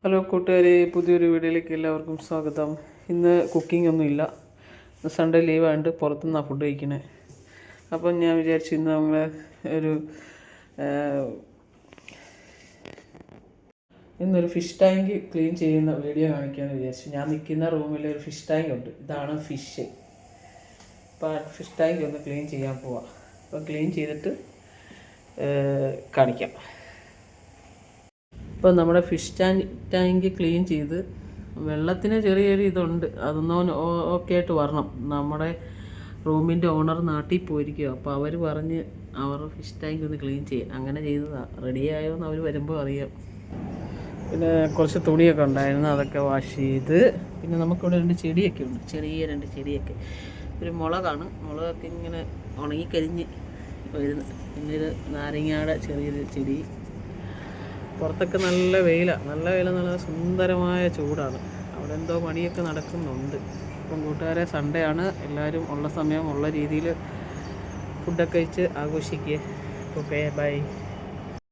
Hello കൂട്ടുകാരെ, പുതിയൊരു വീഡിയോയിലേക്ക് എല്ലാവർക്കും സ്വാഗതം. ഇന്ന് കുക്കിംഗ് ഒന്നുമില്ല, സൺഡേ ലീവായതുകൊണ്ട് പുറത്തുനിന്നാണ് ഫുഡ് കഴിക്കണേ. അപ്പം ഞാൻ വിചാരിച്ചു ഇന്ന് നമ്മൾ ഇന്നൊരു ഫിഷ് ടാങ്ക് ക്ലീൻ ചെയ്യുന്ന വീഡിയോ കാണിക്കാമെന്ന് വിചാരിച്ചു. ഞാൻ നിൽക്കുന്ന റൂമിൽ ഒരു ഫിഷ് ടാങ്ക് ഉണ്ട്. ഇതാണ് ഫിഷ്. അപ്പോൾ ഫിഷ് ടാങ്ക് ഒന്ന് ക്ലീൻ ചെയ്യാൻ പോവാം. അപ്പം ക്ലീൻ ചെയ്തിട്ട് കാണിക്കാം. ഇപ്പോൾ നമ്മുടെ ഫിഷ് ടാങ്ക് ക്ലീൻ ചെയ്ത് വെള്ളത്തിന് ചെറിയൊരു ഇതുണ്ട്, അതൊന്നും ഓക്കെ ആയിട്ട് വരണം. നമ്മുടെ റൂമിൻ്റെ ഓണർ നാട്ടിൽ പോയിരിക്കുക. അപ്പോൾ അവർ പറഞ്ഞ് അവർ ഫിഷ് ടാങ്ക് ഒന്ന് ക്ലീൻ ചെയ്യാം. അങ്ങനെ ചെയ്തതാണ്. റെഡിയായോ എന്ന് അവർ വരുമ്പോൾ അറിയാം. പിന്നെ കുറച്ച് തുണിയൊക്കെ ഉണ്ടായിരുന്നു, അതൊക്കെ വാഷ് ചെയ്ത്. പിന്നെ നമുക്കിവിടെ 2 ചെടിയൊക്കെ ഉണ്ട്, ചെറിയ 2 ചെടിയൊക്കെ. ഒരു മുളകൊക്കെ ഇങ്ങനെ ഉണങ്ങിക്കരിഞ്ഞ് വരുന്നു. പിന്നെ ഇത് നാരങ്ങയുടെ ചെറിയൊരു ചെടി. പുറത്തൊക്കെ നല്ല വെയിലാണ്, നല്ല സുന്ദരമായ ചൂടാണ്. അവിടെ എന്തോ പണിയൊക്കെ നടക്കുന്നുണ്ട്. ഇപ്പം കൂട്ടുകാരെ, സൺഡേ ആണ്. എല്ലാവരും ഉള്ള സമയം ഉള്ള രീതിയിൽ ഫുഡൊക്കെ കഴിച്ച് ആഘോഷിക്കുക. Okay, by.